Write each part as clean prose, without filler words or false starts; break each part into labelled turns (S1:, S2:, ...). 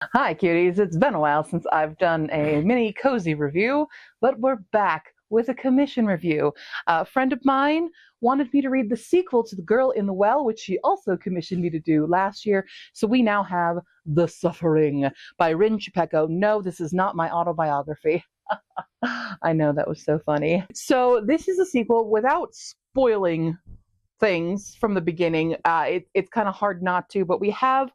S1: Hi, cuties. It's been a while since I've done a mini cozy review, but we're back with a commission review. A friend of mine wanted me to read the sequel to The Girl in the Well, which she also commissioned me to do last year. So we now have The Suffering by Rin Chupeco. No, this is not my autobiography. I know, that was so funny. So this is a sequel without spoiling things from the beginning. It's kind of hard not to, but we have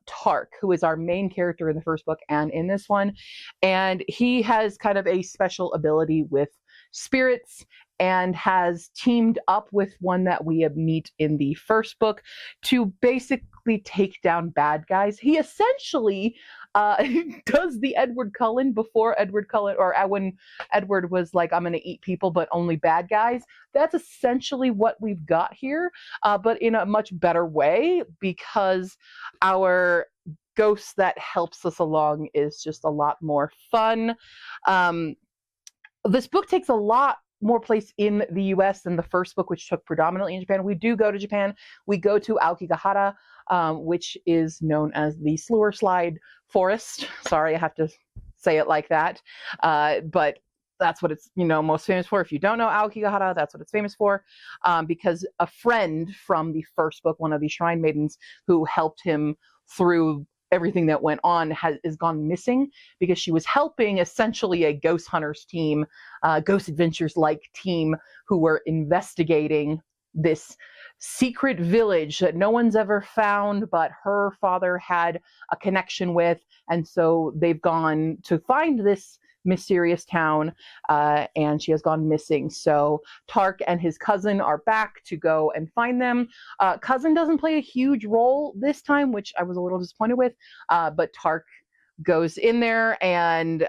S1: Tark, who is our main character in the first book and in this one, and he has kind of a special ability with spirits and has teamed up with one that we meet in the first book to basically take down bad guys. He essentially does the Edward Cullen before Edward Cullen, or when Edward was like, I'm going to eat people, but only bad guys. That's essentially what we've got here, but in a much better way, because our ghost that helps us along is just a lot more fun. This book takes a lot more place in the US than the first book, which took predominantly in Japan. We do go to Japan. We go to Aokigahara, which is known as the Slur Slide Forest. Sorry, I have to say it like that. But that's what it's most famous for. If you don't know Aokigahara, that's what it's famous for, because a friend from the first book, one of the shrine maidens who helped him through everything that went on, is gone missing, because she was helping essentially a ghost hunters team, ghost adventures like team, who were investigating this secret village that no one's ever found, but her father had a connection with, and so they've gone to find this mysterious town, and she has gone missing. So Tark and his cousin are back to go and find them. Cousin doesn't play a huge role this time, which I was a little disappointed with, but Tark goes in there, and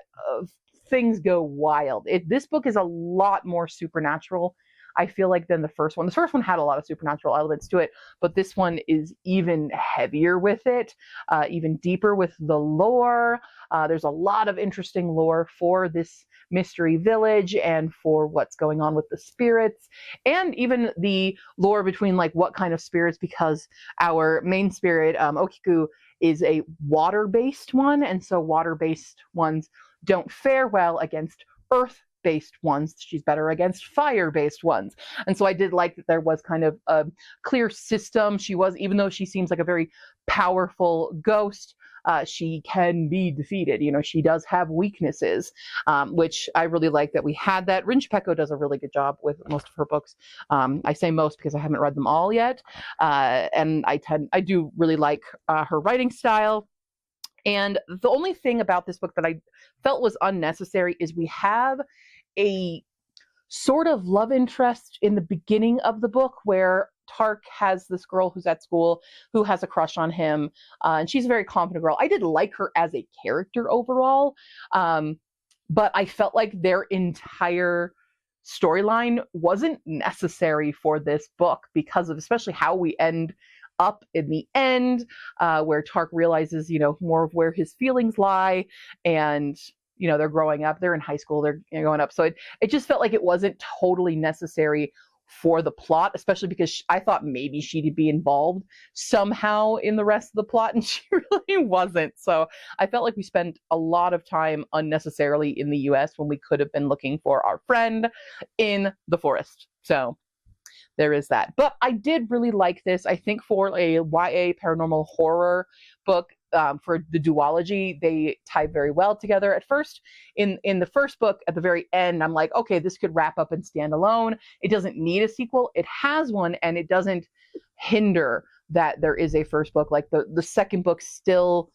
S1: things go wild. This book is a lot more supernatural, I feel like, than the first one. The first one had a lot of supernatural elements to it, but this one is even heavier with it, even deeper with the lore. There's a lot of interesting lore for this mystery village and for what's going on with the spirits, and even the lore between like what kind of spirits, because our main spirit, Okiku, is a water-based one, and so water-based ones don't fare well against earth-based ones. She's better against fire-based ones. And so I did like that there was kind of a clear system. She was, even though she seems like a very powerful ghost, she can be defeated. She does have weaknesses, which I really like that we had that. Rin Chupeco does a really good job with most of her books. I say most because I haven't read them all yet. And I do really like her writing style. And the only thing about this book that I felt was unnecessary is we have a sort of love interest in the beginning of the book, where Tark has this girl who's at school who has a crush on him, and she's a very confident girl. I did like her as a character overall, but I felt like their entire storyline wasn't necessary for this book, because of especially how we end up in the end, where Tark realizes, more of where his feelings lie, and they're growing up, they're in high school, they're going up. So it just felt like it wasn't totally necessary for the plot, especially because I thought maybe she'd be involved somehow in the rest of the plot, and she really wasn't. So I felt like we spent a lot of time unnecessarily in the US when we could have been looking for our friend in the forest. So there is that. But I did really like this. I think for a YA paranormal horror book, for the duology, they tie very well together. At first, in the first book, at the very end, I'm like, okay, this could wrap up and stand alone. It doesn't need a sequel. It has one, and it doesn't hinder that there is a first book. Like the second book still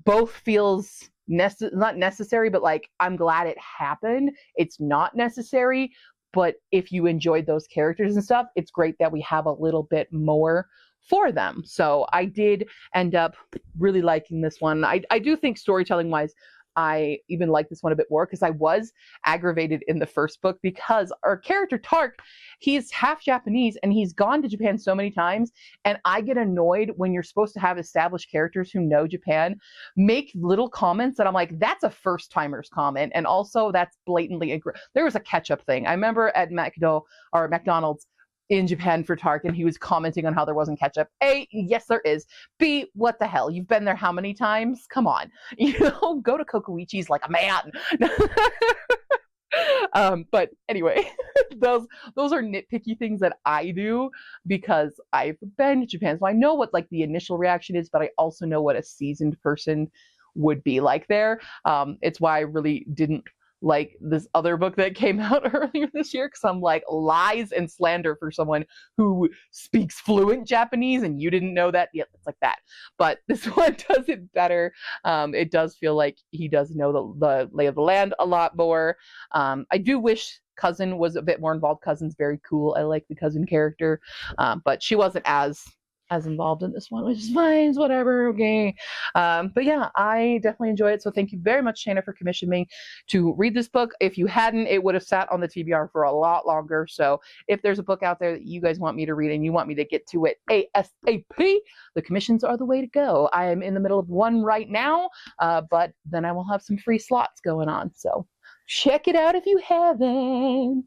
S1: both feels not necessary, but like, I'm glad it happened. It's not necessary, but if you enjoyed those characters and stuff, it's great that we have a little bit more for them. So I did end up really liking this one. I do think storytelling wise, I even like this one a bit more, because I was aggravated in the first book because our character Tark, he's half Japanese and he's gone to Japan so many times, and I get annoyed when you're supposed to have established characters who know Japan make little comments that I'm like, that's a first timer's comment, and also that's blatantly there was a ketchup thing. I remember at McDonald's, in Japan for Tarkin. He was commenting on how there wasn't ketchup. A, yes, there is. B, what the hell? You've been there how many times? Come on. Go to Kokoichi's like a man. But anyway, those are nitpicky things that I do because I've been to Japan. So I know what like the initial reaction is, but I also know what a seasoned person would be like there. It's why I really didn't like this other book that came out earlier this year, because I'm like, lies and slander for someone who speaks fluent Japanese and you didn't know that. Yeah, it's like that. But this one does it better. It does feel like he does know the lay of the land a lot more. I do wish Cousin was a bit more involved. Cousin's very cool. I like the Cousin character, but she wasn't as involved in this one, which is fine. It's whatever. Okay. But yeah, I definitely enjoy it. So thank you very much, Shana, for commissioning me to read this book. If you hadn't, it would have sat on the TBR for a lot longer. So if there's a book out there that you guys want me to read and you want me to get to it ASAP, the commissions are the way to go. I am in the middle of one right now, but then I will have some free slots going on. So check it out if you haven't.